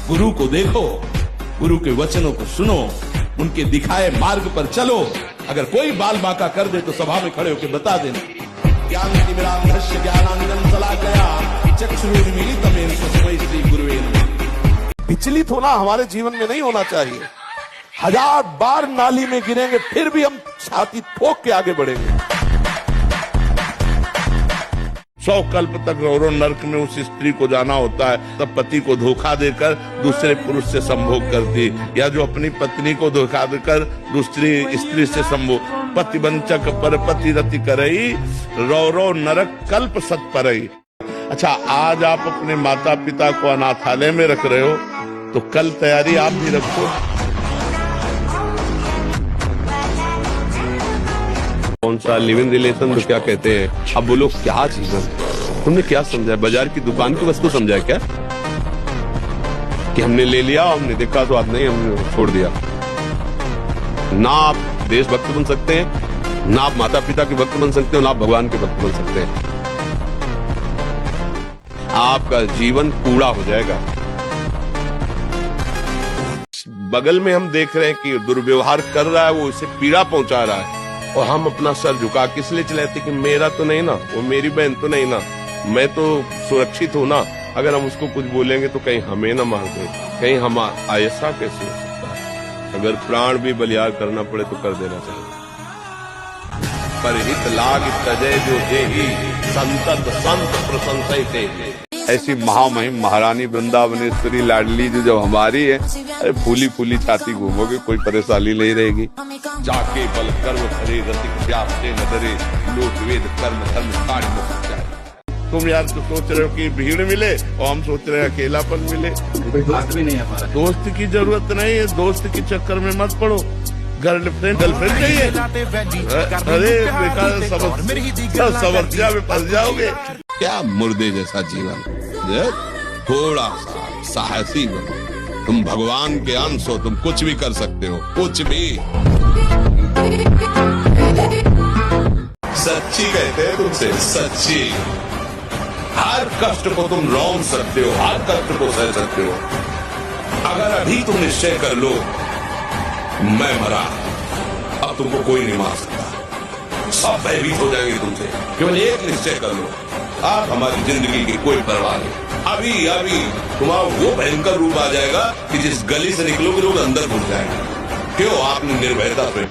गुरु को देखो, गुरु के वचनों को सुनो, उनके दिखाए मार्ग पर चलो। अगर कोई बाल बांका कर दे तो सभा में खड़े होकर बता देना। ज्ञान ज्ञानांजन चला गया चक्षुरुन्मीलितमेन तस्मै श्री गुरुवे नमः। विचलित होना हमारे जीवन में नहीं होना चाहिए। 1000 बार नाली में गिरेंगे फिर भी हम छाती ठोक के आगे बढ़ेंगे। 100 कल्प तक रो नरक में उस स्त्री को जाना होता है, तब पति को धोखा देकर दूसरे पुरुष से संभोग करती, या जो अपनी पत्नी को धोखा देकर दूसरी स्त्री से संभोग। पतिवंचक पर पति रति करई, रो नरक कल्प सत परई। अच्छा, आज आप अपने माता पिता को अनाथालय में रख रहे हो, तो कल तैयारी आप भी रखो। कौन सा लिव इन रिलेशन तो क्या कहते हैं। अब बोलो क्या चीज है, तुमने क्या समझा? बाजार की दुकान की वस्तु समझा क्या? कि हमने ले लिया, हमने देखा तो आज नहीं, हमने छोड़ दिया। ना आप देशभक्त बन सकते हैं, ना आप माता पिता के भक्त बन सकते हो, ना आप भगवान के भक्त बन सकते हैं। आपका जीवन कूड़ा हो जाएगा। बगल में हम देख रहे हैं कि दुर्व्यवहार कर रहा है, वो इसे पीड़ा पहुंचा रहा है, और हम अपना सर झुका किस लिए चलाते कि मेरा तो नहीं ना, वो मेरी बहन तो नहीं ना, मैं तो सुरक्षित हूं ना। अगर हम उसको कुछ बोलेंगे तो कहीं हमें ना मार दे, कहीं हम ऐसा कैसे हो सकता है? अगर प्राण भी बलियार करना पड़े तो कर देना चाहिए। पर हित लाग तजय जो जेहि, संतत संत प्रशंसते। ऐसी महामहिम महारानी वृंदावनेश्वरी लाडली जो जब हमारी है, अरे फूली फूली छाती घूमोगे, कोई परेशानी नहीं रहेगी। जाके बल कर्म करे रतिक व्यास से न डरे, लोक वेद कर्म धर्म काट मुक्त जाए। तुम यार तो सोच रहे हो कि भीड़ मिले, और हम सोच रहे हैं अकेलापन मिले। बात भी नहीं है हमारा। दोस्त की जरूरत नहीं है, दोस्त के चक्कर में मत पड़ो। गर्लफ्रेंड चाहिए, अरे बेकार समस्या में फंस जाओगे। क्या मुर्दे जैसा जीवन, थोड़ा सा साहसी बनो। तुम भगवान के अंश हो, तुम कुछ भी कर सकते हो, कुछ भी। सच्ची कहते हैं तुमसे, सच्ची। हर कष्ट को तुम रोक सकते हो, हर कष्ट को सह सकते हो। अगर अभी तुम निश्चय कर लो मैं मरा, अब तुमको कोई नहीं मार सकता। सब भयभीत हो जाएंगे तुमसे। केवल एक निश्चय कर लो, आप हमारी जिंदगी की कोई परवाह नहीं। अभी अभी तुम्हारा वो भयंकर रूप आ जाएगा कि जिस गली से निकलोगे लोग अंदर घुस जाएंगे। क्यों? आपने निर्भयता से।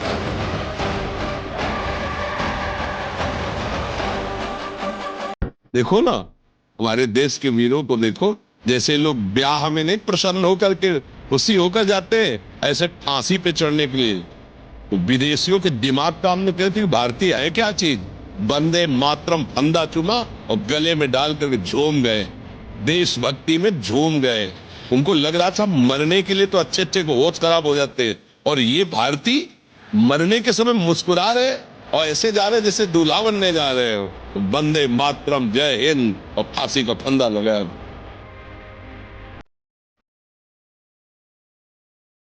देखो ना, हमारे देश के वीरों को देखो, जैसे लोग ब्याह में नहीं प्रसन्न होकर के खुशी होकर जाते हैं, ऐसे फांसी पे चढ़ने के लिए। तो विदेशियों के दिमाग काम में कहते भारतीय है क्या चीज, वंदे मातरम फंदा चुमा और गले में डाल करके झूम गए, देशभक्ति में झूम गए। उनको लग रहा था मरने के लिए तो अच्छे अच्छे को होश खराब हो जाते हैं, और ये भारतीय मरने के समय मुस्कुरा रहे और ऐसे जा रहे जैसे दूल्हा बनने जा रहे हो। तो वंदे मातरम, जय हिंद, और फांसी का फंदा लगाया।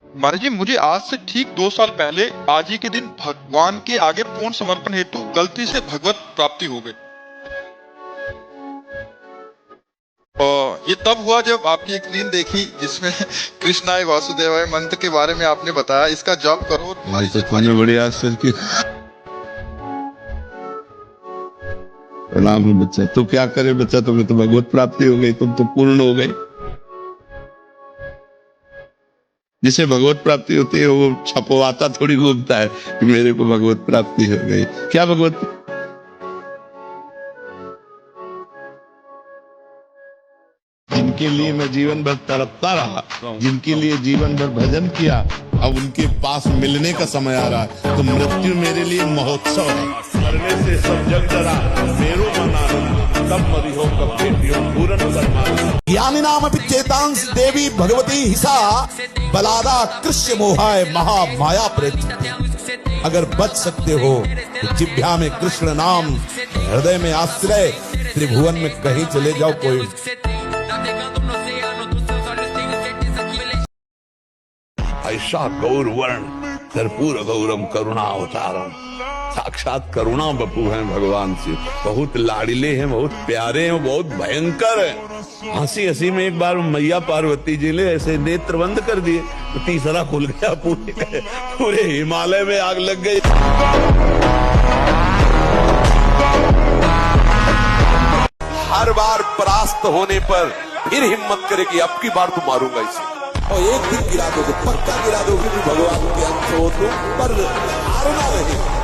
महाराज जी, मुझे आज से ठीक 2 साल पहले आज ही के दिन भगवान के आगे पूर्ण समर्पण हेतु गलती से भगवत प्राप्ति हो गई। और ये तब हुआ जब आपकी एक रील देखी जिसमें कृष्णाय वासुदेवाय मंत्र के बारे में आपने बताया, इसका जप करो। बड़ी आश्चर्य की प्रणाम बच्चा। तो क्या करे बच्चा, तुम्हें तो भगवत प्राप्ति हो गई, तुम तो पूर्ण हो गई। जिसे भगवत प्राप्ति होती है वो छपवाता थोड़ी घूमता है कि मेरे को भगवत प्राप्ति हो गई। क्या भगवत? जिनके लिए मैं जीवन भर तड़पता रहा, जिनके लिए जीवन भर भजन किया, अब उनके पास मिलने का समय आ रहा है। तो मृत्यु मेरे लिए महोत्सव है। मरने से सब जग डरा, मेरो मना तब मरी हो कब बेटियों पूरन कर। ज्ञानी नाम चेतांश देवी भगवती हिसा, बलादा कृष्ण मोहाय महा माया प्रेत। अगर बच सकते हो तो जिह्वा में कृष्ण नाम, हृदय में आश्रय, त्रिभुवन में कहीं चले जाओ। कोई ऐसा गौर वर्ण कर्पूर गौरम करुणा अवतारम, साक्षात करुणा बपू हैं भगवान से, बहुत लाडले हैं, बहुत प्यारे हैं, बहुत भयंकर हैं। हंसी हंसी में एक बार मैया पार्वती जी ने ऐसे नेत्र बंद कर दिए तो तीसरा खुल गया, पूरे हिमालय में आग लग गई। हर बार परास्त होने पर फिर हिम्मत करे कि अब की बार तो मारूंगा इसे, और एक दिन गिरा दोगे, पक्का गिरा दोगे, भगवान के अंश हो तो, पर हारना नहीं।